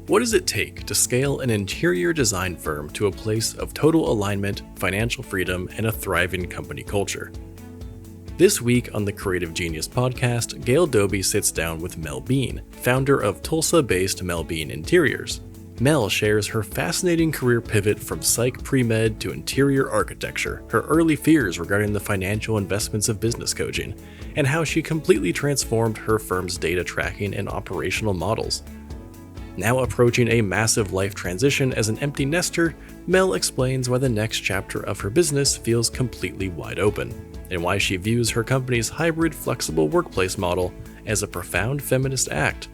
What does it take to scale an interior design firm to a place of total alignment, financial freedom, and a thriving company culture? This week on the Creative Genius podcast, Gail Doby sits down with Mel Bean, founder of Tulsa-based Mel Bean Interiors. Mel shares her fascinating career pivot from psych pre-med to interior architecture, her early fears regarding the financial investments of business coaching, and how she completely transformed her firm's data tracking and operational models. Now approaching a massive life transition as an empty nester, Mel explains why the next chapter of her business feels completely wide open, and why she views her company's hybrid flexible workplace model as a profound feminist act.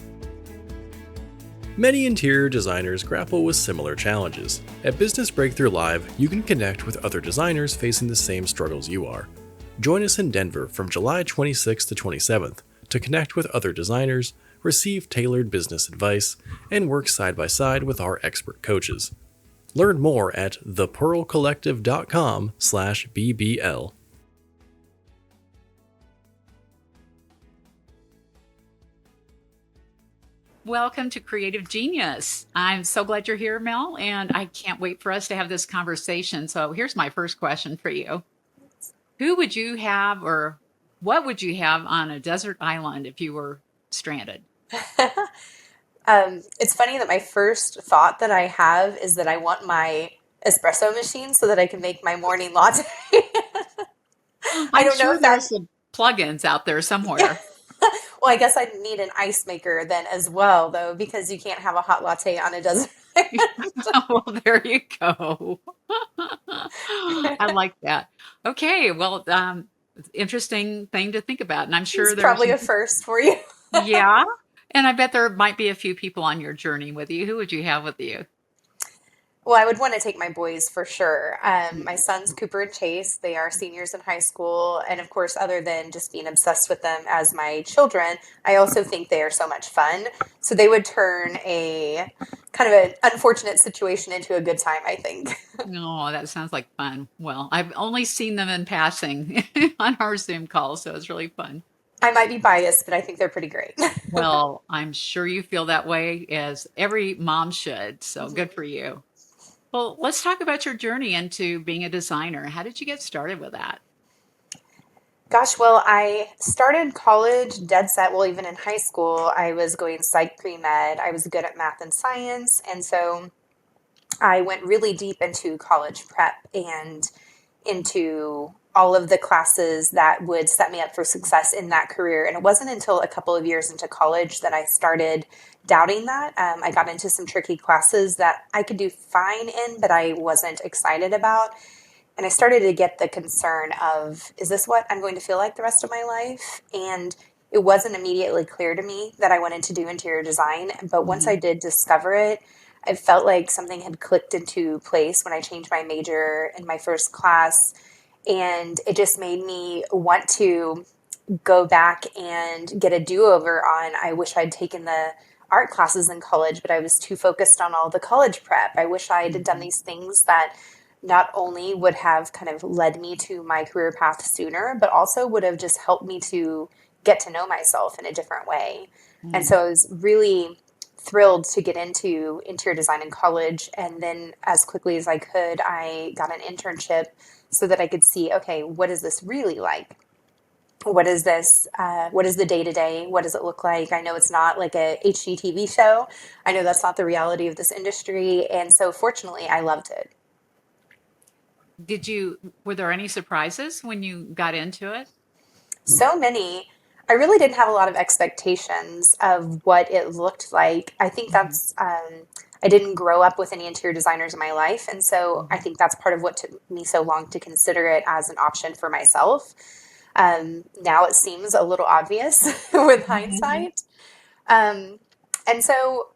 Many interior designers grapple with similar challenges. At Business Breakthrough Live, you can connect with other designers facing the same struggles you are. Join us in Denver from July 26th to 27th to connect with other designers, receive tailored business advice, and work side by side with our expert coaches. Learn more at thepearlcollective.com/BBL. Welcome to Creative Genius. I'm so glad you're here, Mel, and I can't wait for us to have this conversation. So here's my first question for you. Who would you have, or what would you have on a desert island if you were stranded? It's funny that my first thought that I have is that I want my espresso machine so that I can make my morning latte. I I'm don't know sure if there's that, some plugins out there yeah. somewhere. Well, I guess I'd need an ice maker then as well, though, because you can't have a hot latte on a desert. Well, there you go. I like that. Okay, well, interesting thing to think about. And I'm It's sure there's probably some, a first for you. yeah. And I bet there might be a few people on your journey with you. Who would you have with you? Well, I would want to take my boys for sure. My sons, Cooper and Chase, they are seniors in high school. And of course, other than just being obsessed with them as my children, I also think they are so much fun. So they would turn a kind of an unfortunate situation into a good time, I think. Oh, that sounds like fun. Well, I've only seen them in passing on our Zoom call, so it's really fun. I might be biased, but I think they're pretty great. Well, I'm sure you feel that way as every mom should. So good for you. Well, let's talk about your journey into being a designer. How did you get started with that? Gosh, well, I started college dead set. Well, even in high school, I was going psych pre med. I was good at math and science. And so I went really deep into college prep and into all of the classes that would set me up for success in that career. And it wasn't until a couple of years into college that I started doubting that. I got into some tricky classes that I could do fine in, but I wasn't excited about. And I started to get the concern of, is this what I'm going to feel like the rest of my life? And it wasn't immediately clear to me that I wanted to do interior design. But once I Mhm. did discover it, I felt like something had clicked into place when I changed my major in my first class. And it just made me want to go back and get a do-over on, I wish I'd taken the art classes in college, but I was too focused on all the college prep. I wish I had done Mhm. these things that not only would have kind of led me to my career path sooner, but also would have just helped me to get to know myself in a different way. And Mhm. so I was really thrilled to get into interior design in college. And then as quickly as I could, I got an internship so that I could see, okay, what is this really like? What is this? What is the day to day? What does it look like? I know it's not like a HGTV show. I know that's not the reality of this industry. And so fortunately, I loved it. Were there any surprises when you got into it? So many. I really didn't have a lot of expectations of what it looked like. I think Mhm. I didn't grow up with any interior designers in my life. And so I Mhm. think that's part of what took me so long to consider it as an option for myself. Now it seems a little obvious with Mhm. hindsight. Um, and so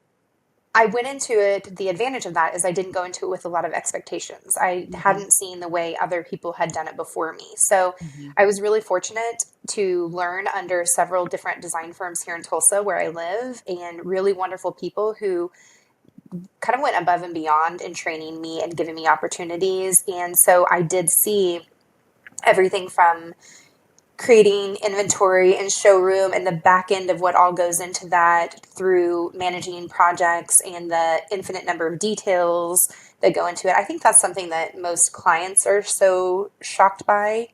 I went into it. The advantage of that is I didn't go into it with a lot of expectations. I Mhm. hadn't seen the way other people had done it before me. So Mhm. I was really fortunate to learn under several different design firms here in Tulsa, where I live, and really wonderful people who kind of went above and beyond in training me and giving me opportunities. And so I did see everything from creating inventory and showroom and the back end of what all goes into that through managing projects and the infinite number of details that go into it. I think that's something that most clients are so shocked by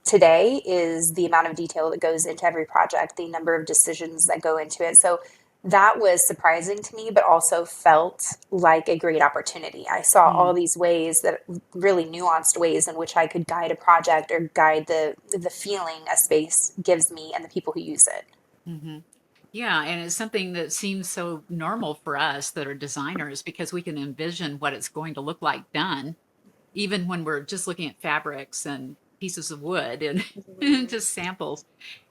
today is the amount of detail that goes into every project, the number of decisions that go into it. So that was surprising to me, but also felt like a great opportunity. I saw all these ways that really nuanced ways in which I could guide a project or guide the feeling a space gives me and the people who use it. Mm-hmm. Yeah, and it's something that seems so normal for us that are designers because we can envision what it's going to look like done, even when we're just looking at fabrics and pieces of wood and Mhm. just samples.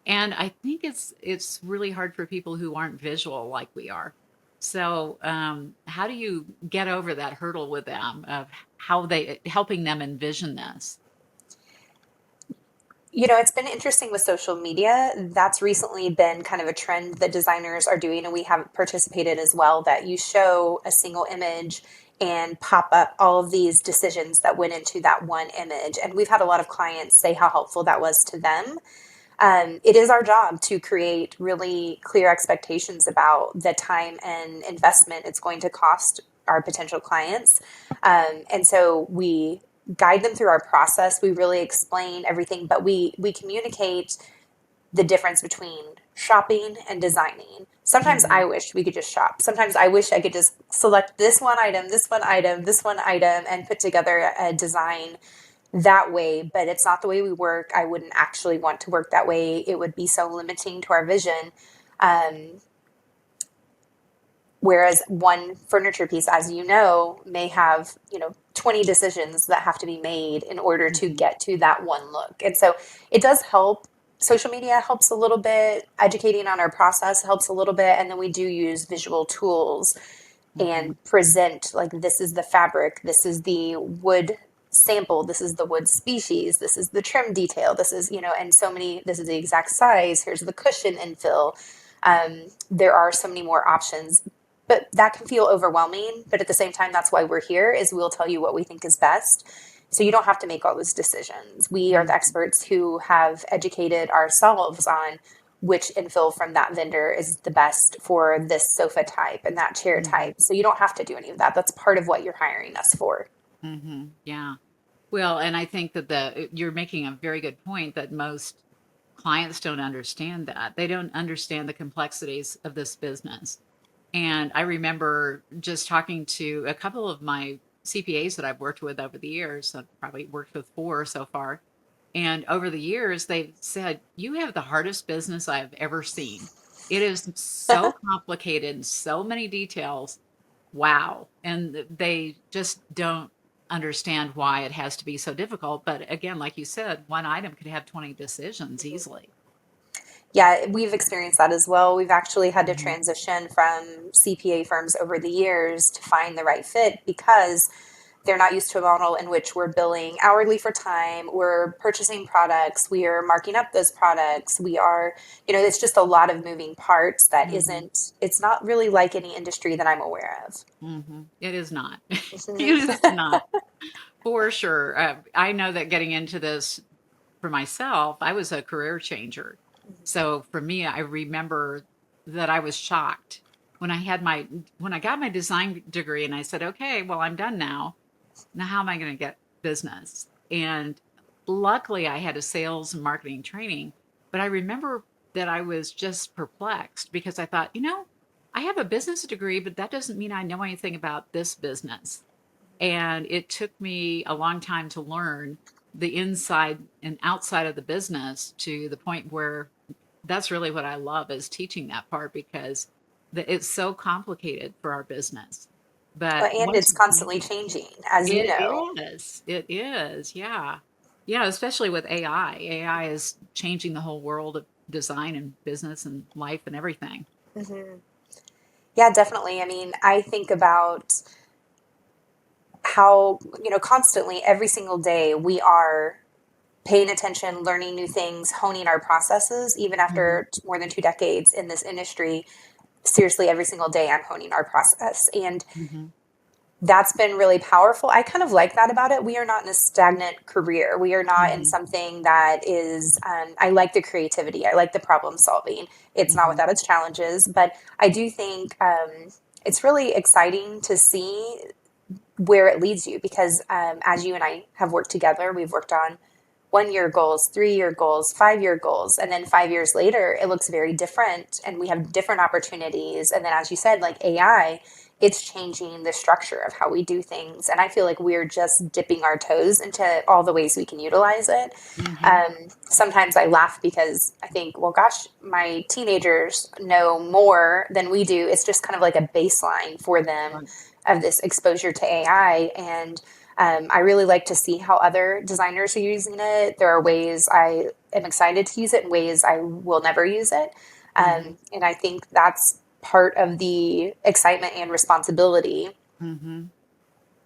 And I think it's really hard for people who aren't visual like we are. So, how do you get over that hurdle with them of how they helping them envision this? It's been interesting with social media. That's recently been kind of a trend that designers are doing, and we have participated as well, that you show a single image and pop up all of these decisions that went into that one image. And we've had a lot of clients say how helpful that was to them. It is our job to create really clear expectations about the time and investment it's going to cost our potential clients. And so we guide them through our process. We really explain everything, but we communicate the difference between shopping and designing. Sometimes Hmm. I wish we could just shop. Sometimes I wish I could just select this one item, this one item, this one item, and put together a design that way, but it's not the way we work. I wouldn't actually want to work that way. It would be so limiting to our vision. Um, Whereas one furniture piece, as you know, may have, 20 decisions that have to be made in order to Hmm. get to that one look. And so it does help. Social media helps a little bit. Educating on our process helps a little bit. And then we do use visual tools Hmm. and present like this is the fabric, this is the wood sample, this is the wood species, this is the trim detail, this is, and so many, this is the exact size, here's the cushion infill. There are so many more options, but that can feel overwhelming. But at the same time, that's why we're here, is we'll tell you what we think is best. So you don't have to make all those decisions. We are the Hmm. experts who have educated ourselves on which infill from that vendor is the best for this sofa type and that chair Hmm. type. So you don't have to do any of that. That's part of what you're hiring us for. Hmm. Yeah. Well, and I think that you're making a very good point that most clients don't understand that. They don't understand the complexities of this business. And I remember just talking to a couple of my CPAs that I've worked with over the years. I've probably worked with four so far. And over the years, they've said, "You have the hardest business I've ever seen. It is so complicated and so many details. Wow." And they just don't understand why it has to be so difficult. But again, like you said, one item could have 20 decisions easily. Yeah, we've experienced that as well. We've actually had to Hmm. transition from CPA firms over the years to find the right fit because they're not used to a model in which we're billing hourly for time, we're purchasing products, we are marking up those products, we are, it's just a lot of moving parts that Hmm. isn't, it's not really like any industry that I'm aware of. Hmm. It is not. It is Mhm. not. For sure. I know that getting into this for myself, I was a career changer. So for me, I remember that I was shocked when when I got my design degree and I said, okay, well, I'm done now. Now, how am I going to get business? And luckily, I had a sales and marketing training. But I remember that I was just perplexed because I thought, I have a business degree, but that doesn't mean I know anything about this business. And it took me a long time to learn the inside and outside of the business to the point where that's really what I love is teaching that part because it's so complicated for our business. But And once it's constantly changing, as you it know. is, yeah. Yeah, especially with AI. AI is changing the whole world of design and business and life and everything. Hmm. Yeah, definitely. I mean, I think about how, constantly every single day we are paying attention, learning new things, honing our processes, even Hmm. after more than 2 decades in this industry. Seriously, every single day I'm honing our process. And Hmm. that's been really powerful. I kind of like that about it. We are not in a stagnant career. We are not in Mhm, something that is, I like the creativity. I like the problem solving. It's not mhm, without its challenges, but I do think it's really exciting to see where it leads you because as you and I have worked together, we've worked on 1 year goals, 3 year goals, 5 year goals. And then 5 years later, it looks very different and we have different opportunities. And then, as you said, like AI, it's changing the structure of how we do things. And I feel like we're just dipping our toes into all the ways we can utilize it. mhm, Sometimes I laugh because I think, well, gosh, my teenagers know more than we do. It's just kind of like a baseline for them right, of this exposure to AI. And I really like to see how other designers are using it. There are ways I am excited to use it and ways I will never use it. mhm, And I think that's part of the excitement and responsibility. mhm.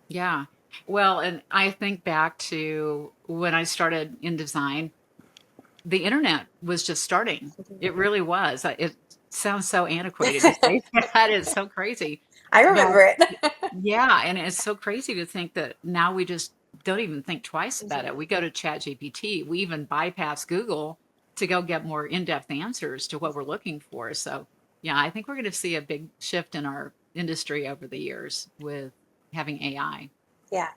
Yeah. Well, and I think back to when I started in design, the internet was just starting. It really was. It sounds so antiquated to say that. It's so crazy. I But remember it. yeah, and it's so crazy to think that now we just don't even think twice about it. Mhm. We go to ChatGPT. We even bypass Google to go get more in-depth answers to what we're looking for. So, yeah, I think we're going to see a big shift in our industry over the years with having AI. Yeah.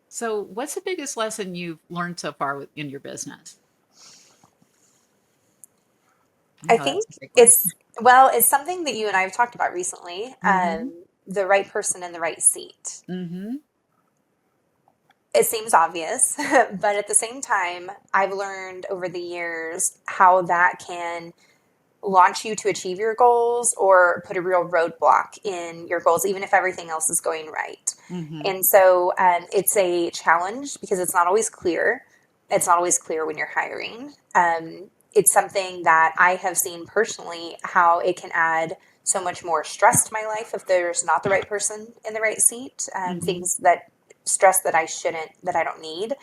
So, what's the biggest lesson you've learned so far in your business? I I know think that's a big one. it's something that you and I have talked about recently. Mhm. The right person in the right seat. Mhm. It seems obvious, but at the same time, I've learned over the years how that can launch you to achieve your goals or put a real roadblock in your goals, even if everything else is going right. Mhm. And so it's a challenge because it's not always clear. It's not always clear when you're hiring. It's something that I have seen personally how it can add so much more stress to my life if there's not the right person in the right seat. Mhm. Things that stress that I shouldn't, that I don't need,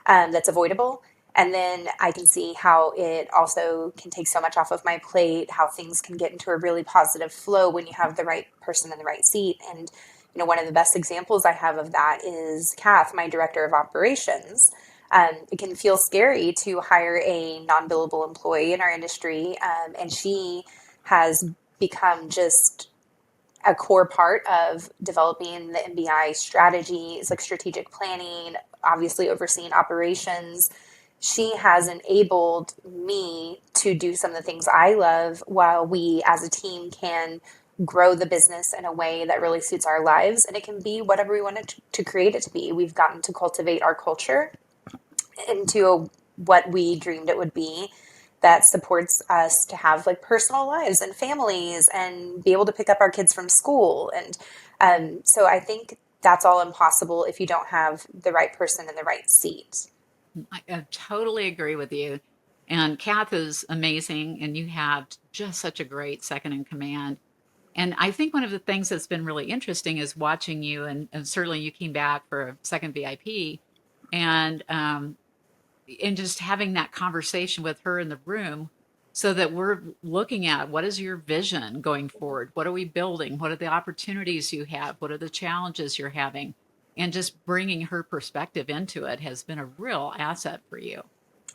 that's avoidable. And then I can see how it also can take so much off of my plate, how things can get into a really positive flow when you have the right person in the right seat. And, one of the best examples I have of that is Kath, my director of operations. It can feel scary to hire a non billable employee in our industry. And she has become just a core part of developing the MBI strategies, like strategic planning, obviously overseeing operations. She has enabled me to do some of the things I love while we as a team can grow the business in a way that really suits our lives. And it can be whatever we wanted to create it to be. We've gotten to cultivate our culture into what we dreamed it would be that supports us to have like personal lives and families and be able to pick up our kids from school. And so I think that's all impossible if you don't have the right person in the right seat. I totally agree with you. And Kath is amazing, and you have just such a great second in command. And I think one of the things that's been really interesting is watching you, and certainly you came back for a second VIP, and just having that conversation with her in the room, so that we're looking at what is your vision going forward? What are we building? What are the opportunities you have? What are the challenges you're having? And just bringing her perspective into it has been a real asset for you.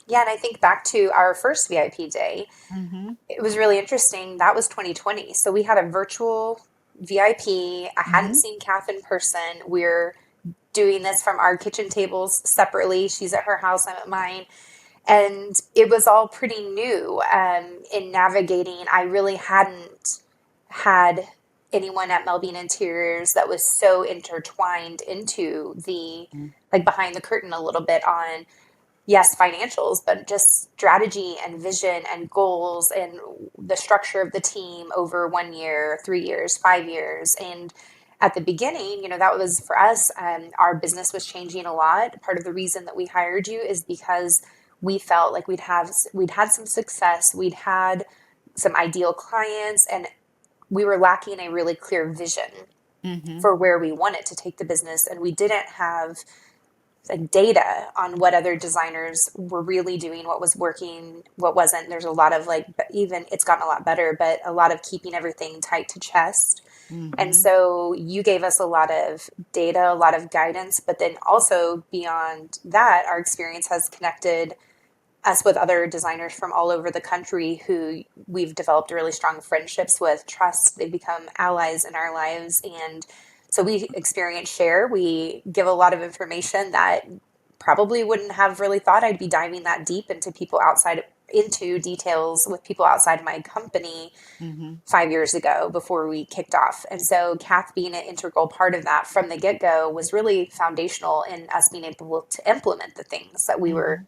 Yeah, and I think back to our first VIP day, Mhm. it was really interesting. That was 2020. So we had a virtual VIP. I hadn't Mhm. seen Kath in person. We're doing this from our kitchen tables separately. She's at her house, I'm at mine. And it was all pretty new in navigating. I really hadn't had anyone at Mel Bean Interiors that was so intertwined into the Mm. like behind the curtain a little bit on yes financials but just strategy and vision and goals and the structure of the team over 1 year 3 years 5 years. And at the beginning, that was for us, our business was changing a lot. Part of the reason that we hired you is because we felt like we'd had some success, we'd had some ideal clients, and we were lacking a really clear vision Mhm. for where we wanted to take the business, and we didn't have like data on what other designers were really doing, what was working, what wasn't. There's a lot of like, even it's gotten a lot better, but a lot of keeping everything tight to chest. And Mm-hmm. so you gave us a lot of data, a lot of guidance, but then also beyond that, our experience has connected us with other designers from all over the country who we've developed really strong friendships with, trust. They've become allies in our lives. And so we experience share. We give a lot of information that probably wouldn't have really thought I'd be diving that deep into details with people outside my company Mm-hmm. 5 years ago before we kicked off. And so Kath being an integral part of that from the get-go was really foundational in us being able to implement the things Mm-hmm.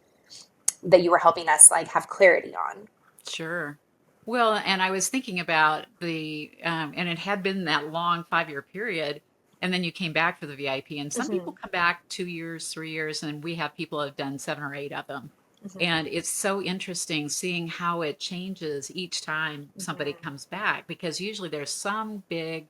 that you were helping us like have clarity on. Sure. Well, and I was thinking about and it had been that long 5-year period, and then you came back for the VIP, and some people Hmm. come back 2 years, 3 years, and we have people who have done 7 or 8 of them. Hmm. And it's so interesting seeing how it changes each time somebody Hmm. comes back, because usually there's some big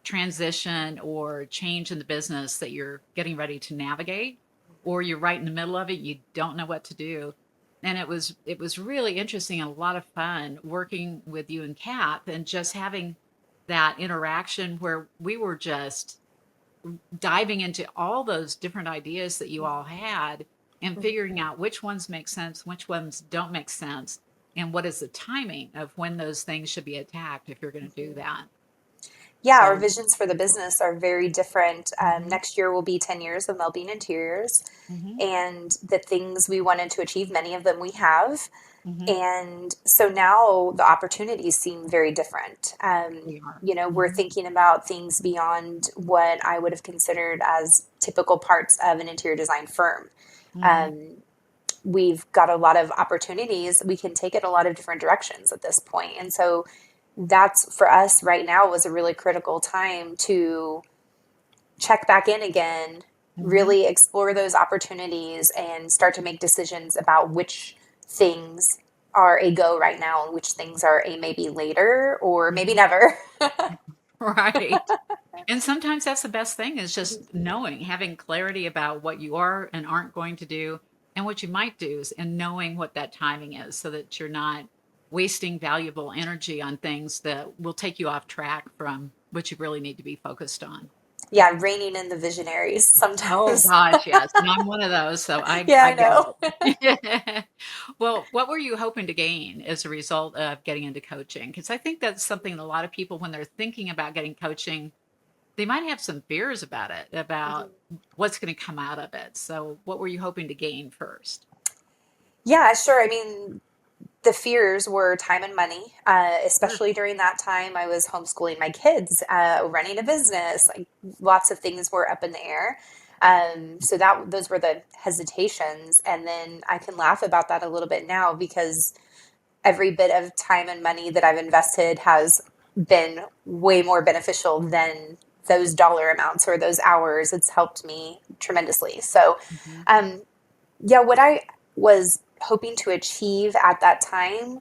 transition or change in the business that you're getting ready to navigate, or you're right in the middle of it, you don't know what to do. And it was really interesting and a lot of fun working with you and Kat, and just having that interaction where we were just diving into all those different ideas that you all had, and figuring out which ones make sense, which ones don't make sense, and what is the timing of when those things should be attacked if you're going to do that. Yeah, our So, visions for the business are very different. hmm Next year will be 10 years of Mel Bean Interiors, hmm and the things we wanted to achieve, many of them we have. hmm And so now the opportunities seem very different. we are. We're Hmm thinking about things beyond what I would have considered as typical parts of an interior design firm. hmm Um, we've got a lot of opportunities. We can take it a lot of different directions at this point. And so that's for us right now was a really critical time to check back in again, hmm really explore those opportunities and start to make decisions about which things are a go right now and which things are a maybe later or maybe hmm never. Right. And sometimes that's the best thing, is just knowing, having clarity about what you are and aren't going to do, and what you might do, and knowing what that timing is, so that you're not wasting valuable energy on things that will take you off track from what you really need to be focused on. Yeah, reining in the visionaries Oh sometimes. gosh, yes. And I'm one of those, so I Yeah, I I get know. it. Yeah. Well, what were you hoping to gain as a result of getting into coaching? Because I think that's something that a lot of people, when they're thinking about getting coaching, they might have some fears about it, about what's going to come out of it. So, what were you hoping to gain first? Yeah, sure. I mean, the fears were time and money, Sure. especially during that time. I was homeschooling my kids, running a business, like lots of things were up in the air. So those were the hesitations. And then I can laugh about that a little bit now because every bit of time and money that I've invested has been way more beneficial than those dollar amounts or those hours. It's helped me tremendously. So, hmm um, yeah, what I was hoping to achieve at that time,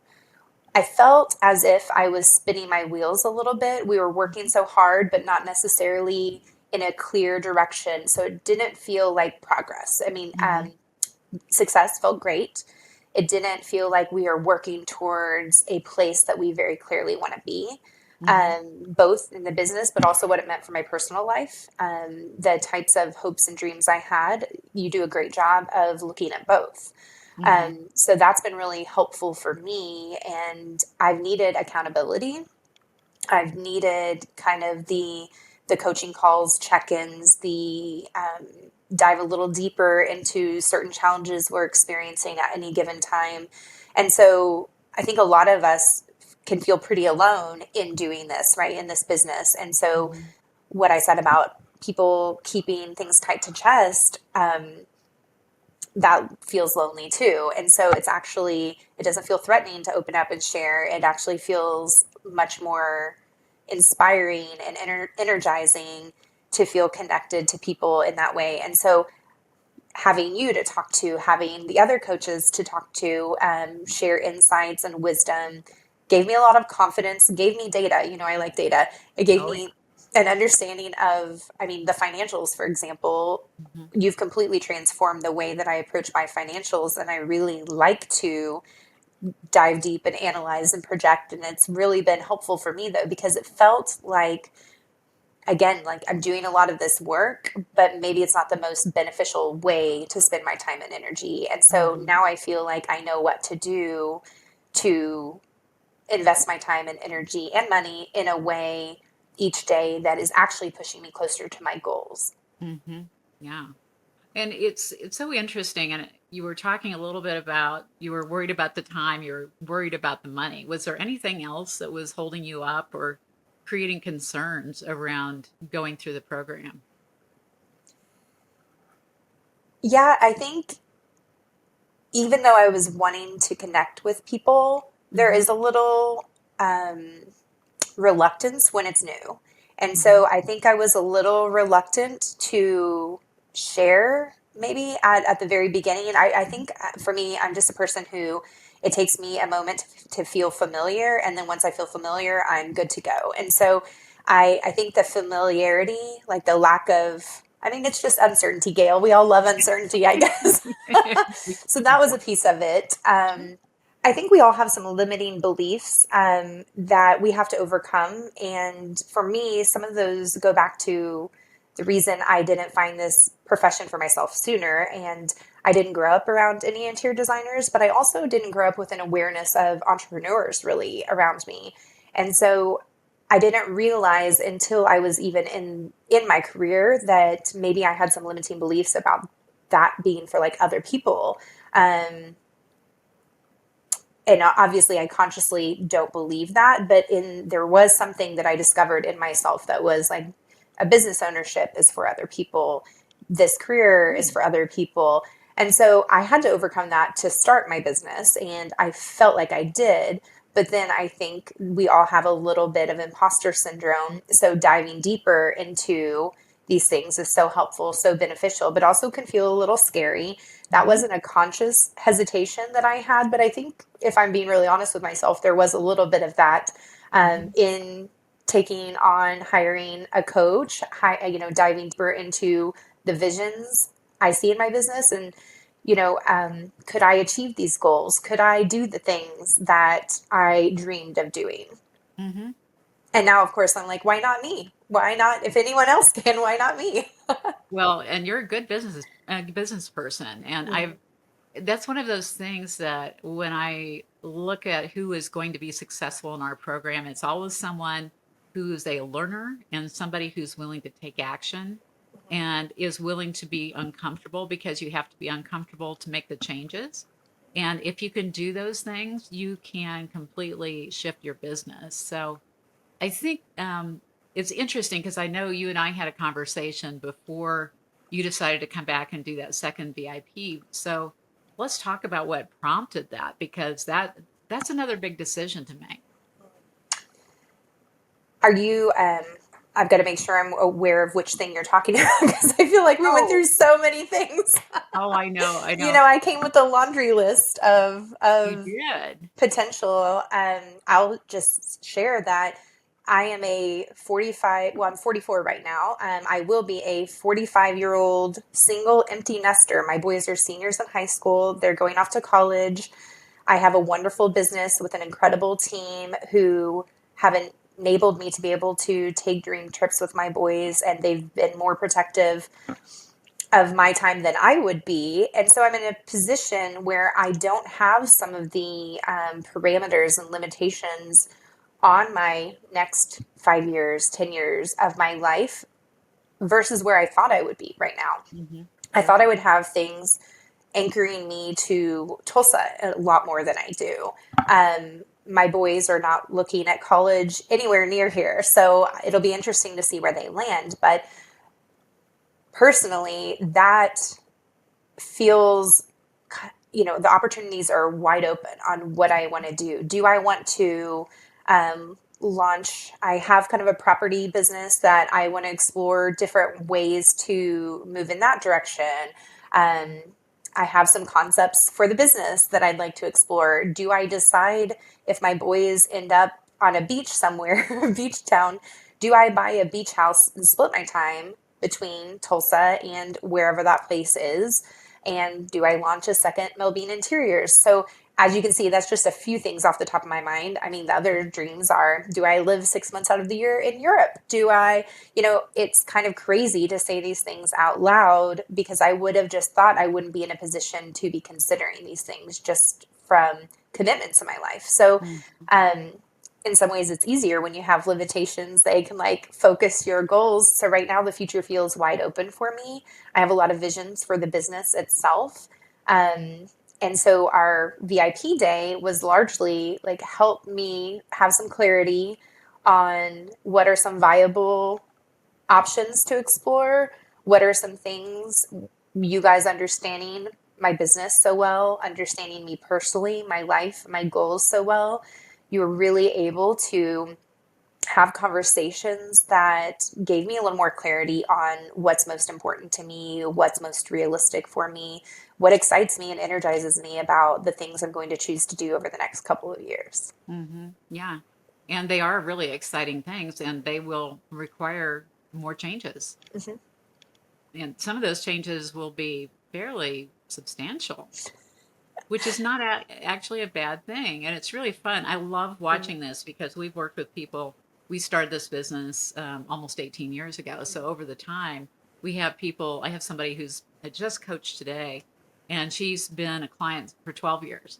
I felt as if I was spinning my wheels a little bit. We were working so hard, but not necessarily in a clear direction. So it didn't feel like progress. I mean, hmm success felt great. It didn't feel like we are working towards a place that we very clearly want to be, hmm both in the business, but also what it meant for my personal life. The types of hopes and dreams I had, you do a great job of looking at both. hmm So that's been really helpful for me. And I've needed accountability. I've needed kind of the coaching calls, check-ins, the dive a little deeper into certain challenges we're experiencing at any given time. And so I think a lot of us can feel pretty alone in doing this, right, in this business. And so hmm what I said about people keeping things tight to chest, that feels lonely too. And so it doesn't feel threatening to open up and share. It actually feels much more inspiring and energizing to feel connected to people in that way. And so having you to talk to, having the other coaches to talk to, share insights and wisdom gave me a lot of confidence, gave me data. I like data. It gave Oh, me an understanding of, I mean, the financials, for example. yeah. You've completely transformed the way that I approach my financials. And I really like to dive deep and analyze and project. And it's really been helpful for me, though, because it felt like again, like I'm doing a lot of this work, but maybe it's not the most beneficial way to spend my time and energy. And so Mhm. now I feel like I know what to do to invest my time and energy and money in a way each day that is actually pushing me closer to my goals. Mhm. Yeah. And it's so interesting. And you were talking a little bit about you were worried about the time, you were worried about the money. Was there anything else that was holding you up or creating concerns around going through the program? Yeah, I think even though I was wanting to connect with people, there Hmm. is a little um, reluctance when it's new. And Hmm. so I think I was a little reluctant to share maybe at the very beginning. And I think for me, I'm just a person who it takes me a moment to feel familiar. And then once I feel familiar, I'm good to go. And so I think the familiarity, like the lack of, I mean, it's just uncertainty, Gail. We all love uncertainty, I guess. So that was a piece of it. Sure. I think we all have some limiting beliefs that we have to overcome. And for me, some of those go back to the reason I didn't find this profession for myself sooner. And I didn't grow up around any interior designers, but I also didn't grow up with an awareness of entrepreneurs really around me. And so I didn't realize until I was even in my career that maybe I had some limiting beliefs about that being for like other people. Um, and obviously I consciously don't believe that, but there was something that I discovered in myself that was like a business ownership is for other people, this career is Good. for other people. And so I had to overcome that to start my business, and I felt like I did. But then I think we all have a little bit of imposter syndrome, so diving deeper into these things is so helpful, so beneficial, but also can feel a little scary. That Hmm. wasn't a conscious hesitation that I had, but I think if I'm being really honest with myself, there was a little bit of that Hmm. in taking on hiring a coach, diving deeper into the visions I see in my business, and could I achieve these goals? Could I do the things that I dreamed of doing? Hmm. And now, of course, I'm like, why not me? Why not? If anyone else can, why not me? Well, and you're a good business person, and Mhm. I've that's one of those things that when I look at who is going to be successful in our program, it's always someone who's a learner and somebody who's willing to take action and is willing to be uncomfortable because you have to be uncomfortable to make the changes. And if you can do those things, you can completely shift your business. So I think it's interesting because I know you and I had a conversation before you decided to come back and do that second VIP. So let's talk about what prompted that because that's another big decision to make. Are you, I've got to make sure I'm aware of which thing you're talking about because I feel like we went through Oh, so many things. I know, I know. I came with a laundry list of, You of did. potential. I'll just share that I am a 45, well, I'm 44 right now. I will be a 45-year-old single empty nester. My boys are seniors in high school. They're going off to college. I have a wonderful business with an incredible team who have enabled me to be able to take dream trips with my boys, and they've been more protective of my time than I would be. And so I'm in a position where I don't have some of the parameters and limitations on my next 5 years, 10 years of my life versus where I thought I would be right now. Hmm. I thought I Okay. would have things anchoring me to Tulsa a lot more than I do. My boys are not looking at college anywhere near here, so it'll be interesting to see where they land. But personally, that feels, the opportunities are wide open on what I want to do. Do I want to launch? I have kind of a property business that I want to explore different ways to move in that direction. Um, I have some concepts for the business that I'd like to explore. Do I decide if my boys end up on a beach somewhere, beach town? Do I buy a beach house and split my time between Tulsa and wherever that place is? And do I launch a second Mel Bean Interiors? So as you can see, that's just a few things off the top of my mind. I mean, the other dreams are, do I live 6 months out of the year in Europe? Do I, it's kind of crazy to say these things out loud because I would have just thought I wouldn't be in a position to be considering these things just from commitments in my life. So, Mm-hmm. um, in some ways it's easier when you have limitations. They can like focus your goals. So right now the future feels wide open for me. I have a lot of visions for the business itself. Um, and so our VIP day was largely like help me have some clarity on what are some viable options to explore. What are some things you guys understanding my business so well, understanding me personally, my life, my goals so well. You were really able to have conversations that gave me a little more clarity on what's most important to me, what's most realistic for me, what excites me and energizes me about the things I'm going to choose to do over the next couple of years. Mm-hmm. Yeah. And they are really exciting things, and they will require more changes. Mm-hmm. And some of those changes will be fairly substantial, which is not actually a bad thing. And it's really fun. I love watching this because we've worked with people. We started this business almost 18 years ago. So over the time, we have people. I have somebody who's I just coached today, and she's been a client for 12 years.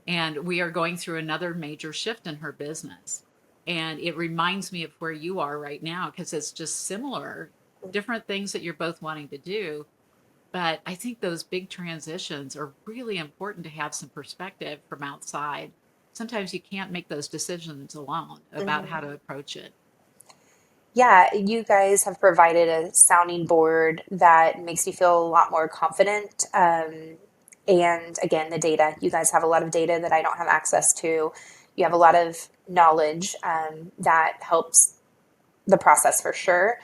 And we are going through another major shift in her business. And it reminds me of where you are right now because it's just similar, different things that you're both wanting to do. But I think those big transitions are really important to have some perspective from outside. Sometimes you can't make those decisions alone about how Mm-hmm. to approach it. Yeah, you guys have provided a sounding board that makes you feel a lot more confident. And again, the data, you guys have a lot of data that I don't have access to. You have a lot of knowledge that helps the process for sure.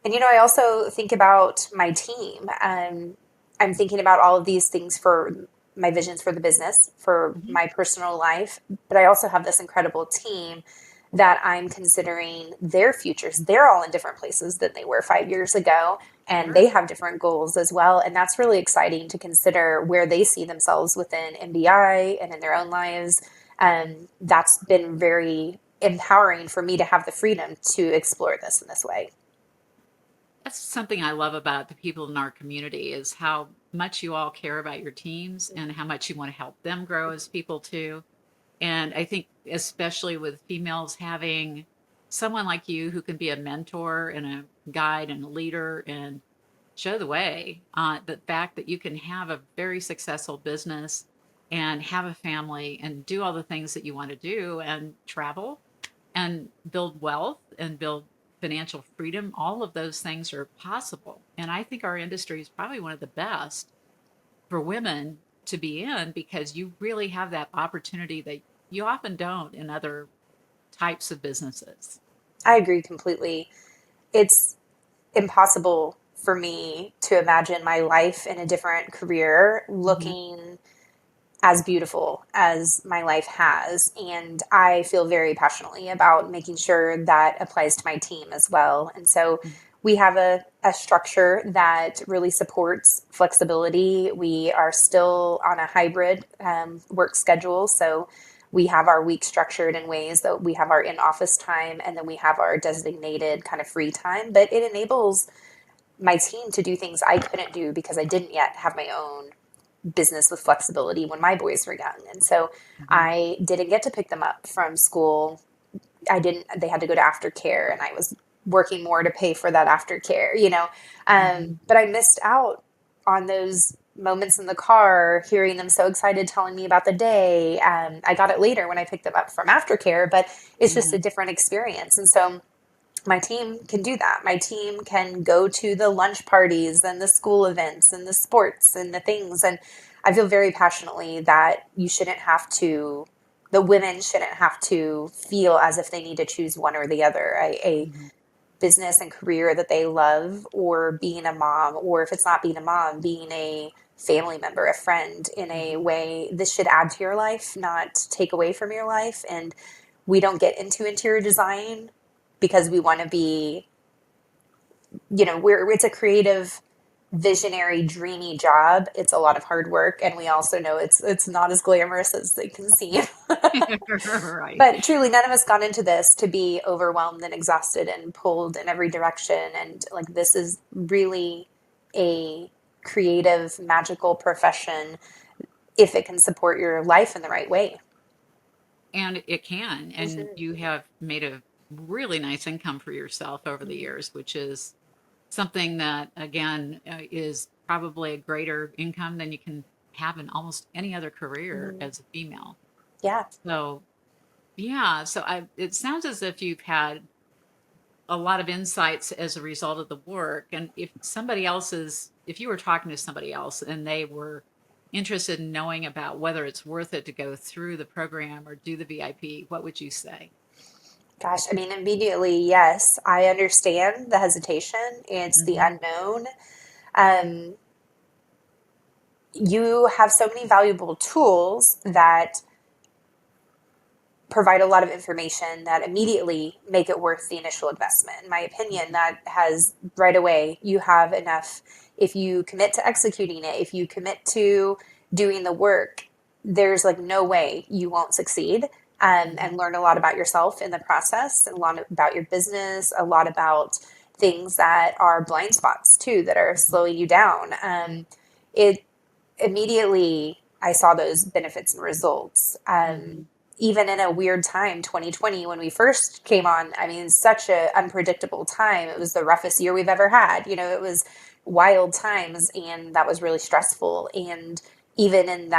And, I also think about my team. I'm thinking about all of these things for my visions for the business, for Hmm. my personal life. But I also have this incredible team that I'm considering their futures. They're all in different places than they were 5 years ago. And Sure. they have different goals as well. And that's really exciting to consider where they see themselves within MBI and in their own lives. That's been very empowering for me to have the freedom to explore this in this way. That's something I love about the people in our community is how much you all care about your teams and how much you want to help them grow as people too. And I think, especially with females, having someone like you who can be a mentor and a guide and a leader and show the way, the fact that you can have a very successful business and have a family and do all the things that you want to do and travel and build wealth and build financial freedom, all of those things are possible. And I think our industry is probably one of the best for women to be in because you really have that opportunity that you often don't in other types of businesses. I agree completely. It's impossible for me to imagine my life in a different career Hmm. looking as beautiful as my life has. And I feel very passionately about making sure that applies to my team as well. And so we have a structure that really supports flexibility. We are still on a hybrid work schedule. So we have our week structured in ways that we have our in office time and then we have our designated kind of free time. But it enables my team to do things I couldn't do because I didn't yet have my own business with flexibility when my boys were young. And so Hmm. I didn't get to pick them up from school. They had to go to aftercare and I was working more to pay for that aftercare. Hmm. But I missed out on those moments in the car, hearing them so excited telling me about the day. I got it later when I picked them up from aftercare, but it's just Hmm. a different experience. And so my team can do that. My team can go to the lunch parties and the school events and the sports and the things. And I feel very passionately that the women shouldn't have to feel as if they need to choose one or the other. A Hmm. business and career that they love, or being a mom, or if it's not being a mom, being a family member, a friend in a Hmm. way. This should add to your life, not take away from your life. And we don't get into interior design because we want to be, it's a creative visionary, dreamy job. It's a lot of hard work, and we also know it's not as glamorous as they can seem. Right. But truly, none of us got into this to be overwhelmed and exhausted and pulled in every direction. And like, this is really a creative, magical profession if it can support your life in the right way. And it can. And Mhm. you have made a really nice income for yourself over the years, which is something that, again, is probably a greater income than you can have in almost any other career Mhm. as a female. Yeah. So, yeah. So it sounds as if you've had a lot of insights as a result of the work. And if you were talking to somebody else and they were interested in knowing about whether it's worth it to go through the program or do the VIP, what would you say? Gosh, I mean, immediately, yes, I understand the hesitation. It's the Hmm. unknown. Um, you have so many valuable tools that provide a lot of information that immediately make it worth the initial investment. In my opinion, Hmm. that has right away, you have enough. If you commit to executing it, if you commit to doing the work, there's like no way you won't succeed. And Hmm. learn a lot about yourself in the process, and a lot about your business, a lot about things that are blind spots too, that are slowing you down. It immediately, I saw those benefits and results. Hmm. Even in a weird time, 2020, when we first came on, I mean, such an unpredictable time. It was the roughest year we've ever had. It was wild times, and that was really stressful. And even in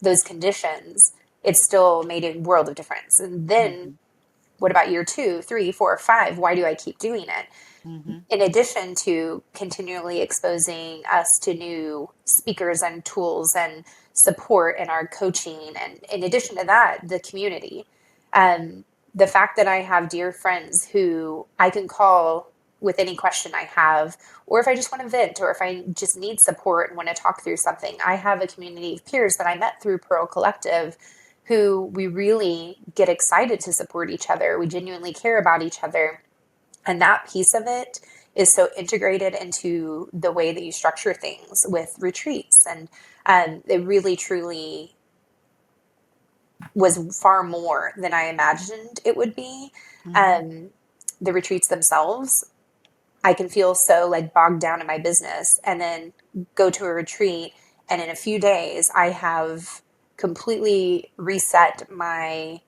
those conditions, it still made a world of difference. And then Hmm. what about year 2, 3, 4, 5? Why do I keep doing it? Hmm. In addition to continually exposing us to new speakers and tools and support and our coaching, and in addition to that, the community. Um, the fact that I have dear friends who I can call with any question I have, or if I just want to vent, or if I just need support and want to talk through something, I have a community of peers that I met through Pearl Collective who we really get excited to support each other. We genuinely care about each other, and that piece of it is so integrated into the way that you structure things with retreats. And it really, truly was far more than I imagined it would be. Hmm. Um, the retreats themselves, I can feel so like bogged down in my business, and then go to a retreat, and in a few days, I have completely reset my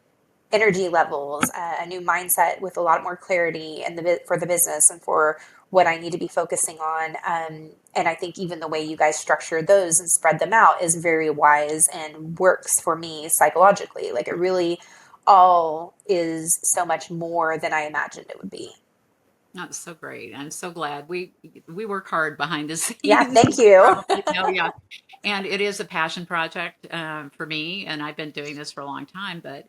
energy levels, a new mindset with a lot more clarity and for the business and for what I need to be focusing on. And I think even the way you guys structure those and spread them out is very wise and works for me psychologically. Like, it really all is so much more than I imagined it would be. That's so great. I'm so glad we work hard behind the Yeah, scenes, thank as you you. probably know. Yeah, and it is a passion project for me, and I've been doing this for a long time. But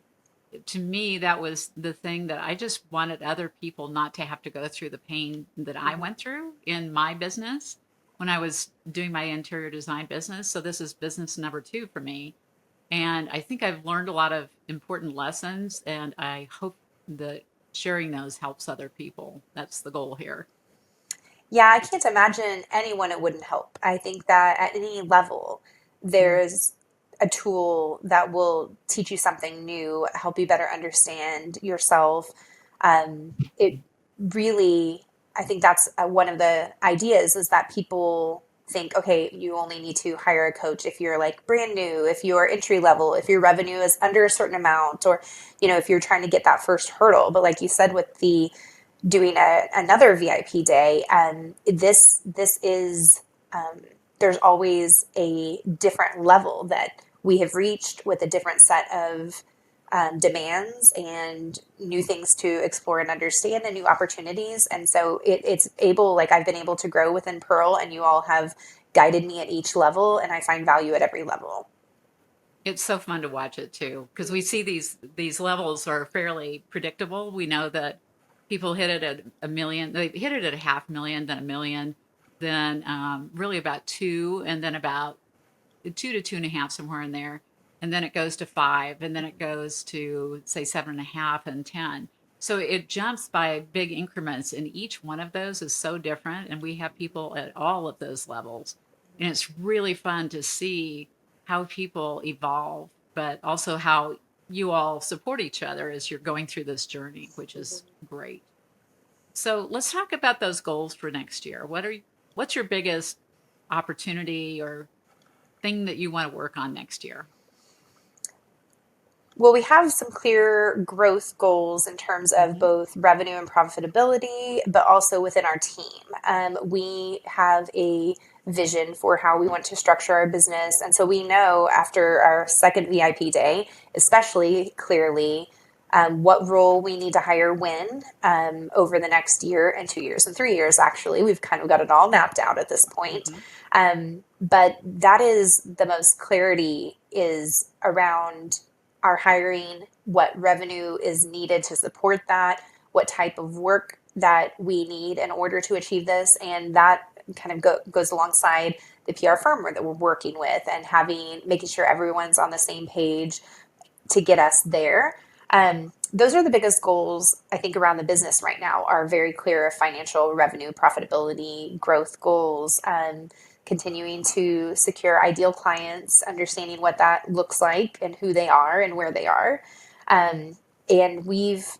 to me, that was the thing that I just wanted other people not to have to go through the pain that I Mhm. went through in my business when I was doing my interior design business. So this is business number two for me. And I think I've learned a lot of important lessons, and I hope that sharing those helps other people. That's the goal here. Yeah, I can't imagine anyone it wouldn't help. I think that at any level, Mm. there's a tool that will teach you something new, help you better understand yourself. It really, I think that's one of the ideas, is that people think, okay, you only need to hire a coach if you're like brand new, if you're entry level, if your revenue is under a certain amount, or, if you're trying to get that first hurdle. But like you said, with the doing another VIP day, this is, um, there's always a different level that we have reached with a different set of demands and new things to explore and understand, and new opportunities. And so it's able, like, I've been able to grow within Pearl, and you all have guided me at each level, and I find value at every level. It's so fun to watch it too, because we see these levels are fairly predictable. We know that people hit it at a million, they hit it at a half million, then a million, then really about two, and then about two to two and a half, somewhere in there. And then it goes to five, and then it goes to say seven and a half and 10. So it jumps by big increments, and each one of those is so different. And we have people at all of those levels. And it's really fun to see how people evolve, but also how you all support each other as you're going through this journey, which is great. So let's talk about those goals for next year. What's your biggest opportunity or thing that you want to work on next year? Well, we have some clear growth goals in terms of Hmm. both revenue and profitability, but also within our team. We have a vision for how we want to structure our business. And so we know after our second VIP day, especially clearly, what role we need to hire when over the next year and 2 years and 3 years, actually. We've kind of got it all mapped out at this point. Hmm. But that is the most clarity is around our hiring, what revenue is needed to support that, what type of work that we need in order to achieve this. And that kind of goes alongside the PR firm that we're working with and making sure everyone's on the same page to get us there. Those are the biggest goals, I think, around the business right now are very clear financial revenue, profitability, growth goals, continuing to secure ideal clients, understanding what that looks like and who they are and where they are. Um, and we've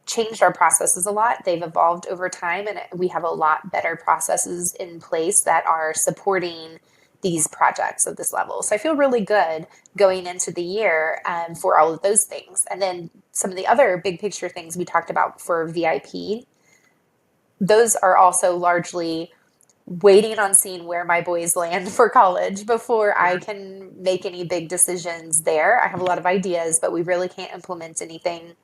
changed our processes a lot. They've evolved over time, and we have a lot better processes in place that are supporting these projects of this level. So I feel really good going into the year for all of those things. And then some of the other big picture things we talked about for VIP, those are also largely waiting on seeing where my boys land for college before I Yeah. can make any big decisions there. I have a lot of ideas, but we really can't implement anything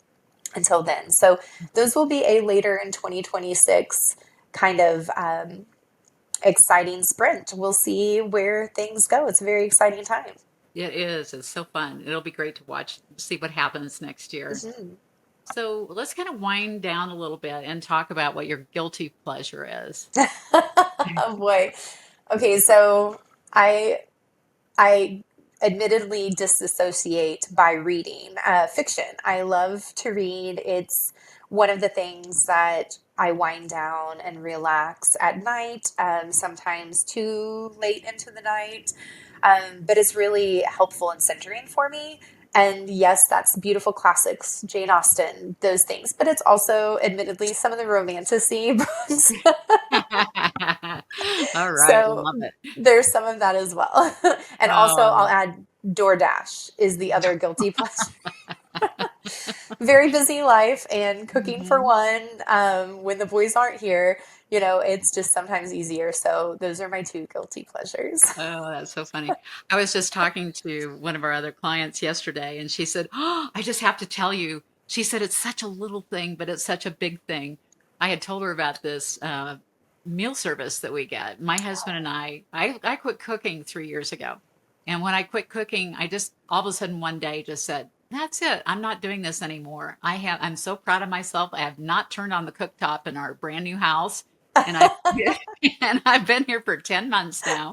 until then. So those will be a later in 2026 kind of exciting sprint. We'll see where things go. It's a very exciting time. It is. It's so fun. It'll be great to watch, see what happens next year. Mhm. So let's kind of wind down a little bit and talk about what your guilty pleasure is. Oh boy. Okay, so I I admittedly disassociate by reading fiction. I love to read. It's one of the things that I wind down and relax at night, sometimes too late into the night. But it's really helpful and centering for me. And yes, that's beautiful classics, Jane Austen, those things. But it's also, admittedly, some of the romanticy books. All right. So Love it. there's some of that as well. And also, I'll Oh, add DoorDash is the other guilty pleasure. Very busy life and cooking for mhm. one. When the boys aren't here, it's just sometimes easier. So those are my two guilty pleasures. Oh, that's so funny. I was just talking to one of our other clients yesterday, and she said, "Oh, I just have to tell you." She said, "It's such a little thing, but it's such a big thing." I had told her about this meal service that we get. My husband and I quit cooking 3 years ago. And when I quit cooking, I just all of a sudden one day just said, "That's it. I'm not doing this anymore. I'm so proud of myself. I have not turned on the cooktop in our brand new house. And I and I've been here for 10 months now.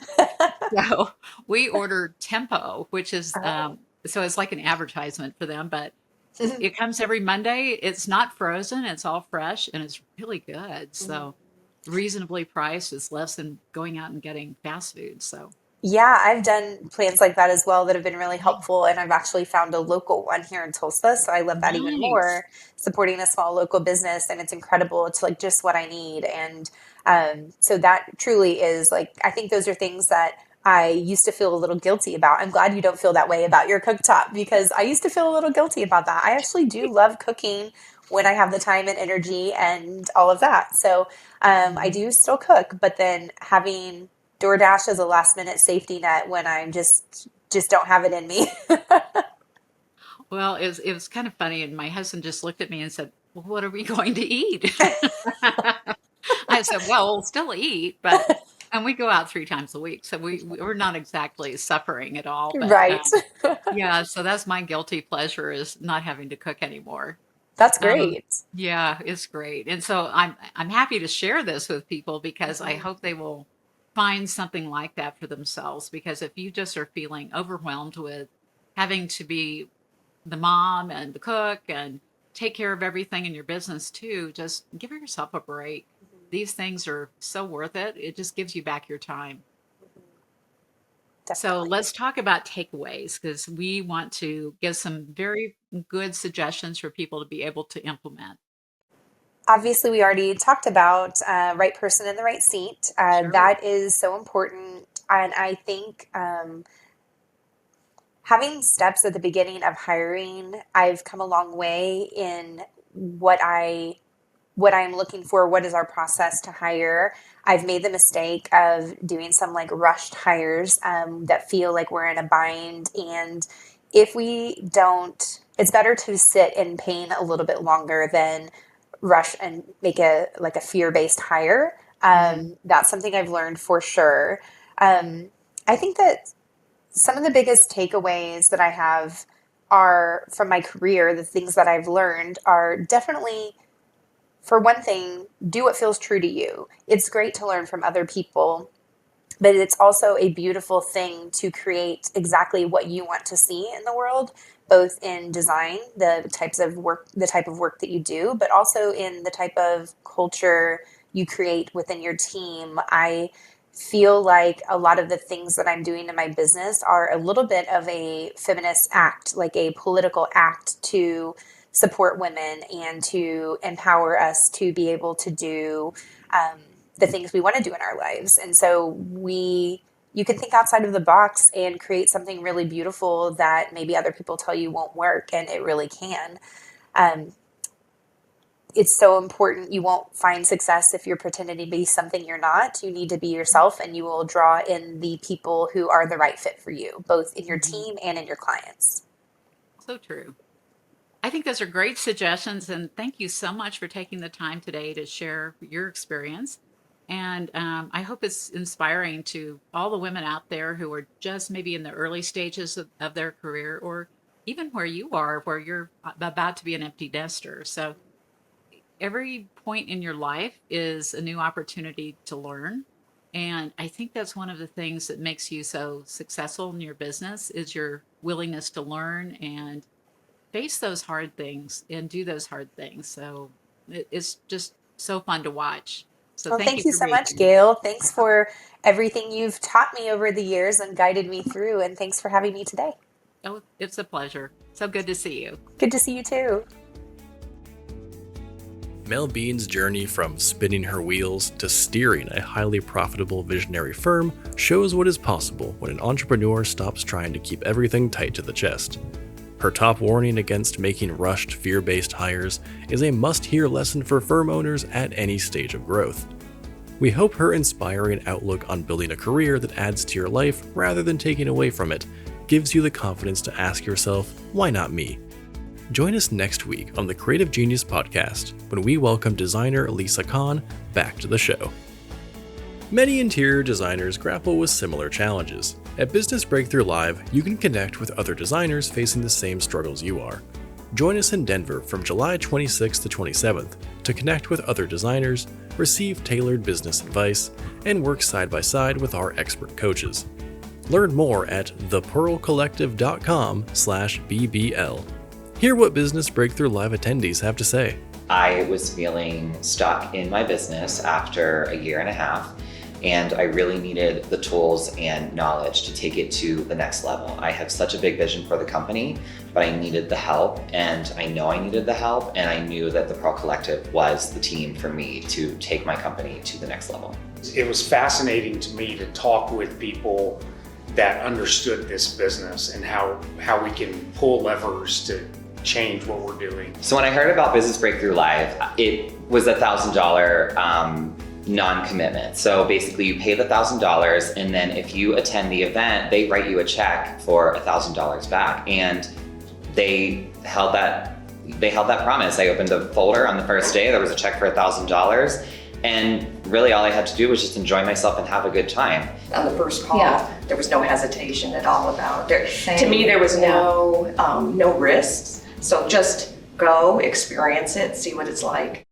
So we ordered Tempo, which is Oh. so it's like an advertisement for them, but it comes every Monday. It's not frozen, it's all fresh and it's really good. So reasonably priced. It's less than going out and getting fast food. So Yeah, I've done plans like that as well that have been really helpful. And I've actually found a local one here in Tulsa. So I love that even nice. more, supporting a small local business. And it's incredible. It's like just what I need. And so that truly is like, I think those are things that I used to feel a little guilty about. I'm glad you don't feel that way about your cooktop because I used to feel a little guilty about that. I actually do love cooking when I have the time and energy and all of that. So I Mhm. do still cook, but then having DoorDash as a last minute safety net when I'm just don't have it in me. Well, it was kind of funny, and my husband just looked at me and said, "Well, what are we going to eat?" I said, "Well, we'll still eat, but" and we go out 3 times a week, so we're not exactly suffering at all, but, Right. yeah, so that's my guilty pleasure is not having to cook anymore. That's Um, great. yeah, it's great, and so I'm happy to share this with people because I Mhm. hope they will find something like that for themselves, because if you just are feeling overwhelmed with having to be the mom and the cook and take care of everything in your business too, just give yourself a break. These things are so worth it. It just gives you back your time. So Definitely. let's talk about takeaways because we want to give some very good suggestions for people to be able to implement. Obviously, we already talked about right person in the right seat. Sure. That is so important. And I think having steps at the beginning of hiring, I've come a long way in what I'm looking for. What is our process to hire? I've made the mistake of doing some like rushed hires that feel like we're in a bind. And if we don't, it's better to sit in pain a little bit longer than rush and make a fear-based hire. Hmm. That's something I've learned for sure. I think that some of the biggest takeaways that I have are from my career. The things that I've learned are definitely, for one thing, do what feels true to you. It's great to learn from other people, but it's also a beautiful thing to create exactly what you want to see in the world, both in design, the type of work that you do, but also in the type of culture you create within your team. I feel like a lot of the things that I'm doing in my business are a little bit of a feminist act, like a political act to support women and to empower us to be able to do um, the things we want to do in our lives. And so you can think outside of the box and create something really beautiful that maybe other people tell you won't work, and it really can. Um, it's so important. You won't find success if you're pretending to be something you're not. You need to be yourself, and you will draw in the people who are the right fit for you, both in your Hmm. team and in your clients. So true. I think those are great suggestions. And thank you so much for taking the time today to share your experience. And I hope it's inspiring to all the women out there who are just maybe in the early stages of their career, or even where you are, where you're about to be an empty nester. So every point in your life is a new opportunity to learn. And I think that's one of the things that makes you so successful in your business is your willingness to learn and face those hard things and do those hard things. So it's just so fun to watch. So Well, thank thank you you for so being much, here. Gail. Thanks for everything you've taught me over the years and guided me through. And thanks for having me today. Oh, it's a pleasure. So good to see you. Good to see you too. Mel Bean's journey from spinning her wheels to steering a highly profitable visionary firm shows what is possible when an entrepreneur stops trying to keep everything tight to the chest. Her top warning against making rushed, fear-based hires is a must-hear lesson for firm owners at any stage of growth. We hope her inspiring outlook on building a career that adds to your life rather than taking away from it gives you the confidence to ask yourself, why not me? Join us next week on the Creative Genius Podcast when we welcome designer Lisa Kahn back to the show. Many interior designers grapple with similar challenges. At Business Breakthrough Live, you can connect with other designers facing the same struggles you are. Join us in Denver from July 26th to 27th to connect with other designers, receive tailored business advice, and work side by side with our expert coaches. Learn more at thepearlcollective.com/BBL. Hear what Business Breakthrough Live attendees have to say. I was feeling stuck in my business after a year and a half, and I really needed the tools and knowledge to take it to the next level. I have such a big vision for the company, but I needed the help, and I know I needed the help, and I knew that the Pearl Collective was the team for me to take my company to the next level. It was fascinating to me to talk with people that understood this business and how we can pull levers to change what we're doing. So when I heard about Business Breakthrough Live, it was a $1,000 non-commitment. So basically you pay the $1,000, and then if you attend the event, they write you a check for $1,000 back. And they held that promise. I opened the folder on the first day, there was a check for $1,000. And really all I had to do was just enjoy myself and have a good time. On the first call, there was no hesitation at all about it. Same. To me, there was no risks. So just go, experience it, see what it's like.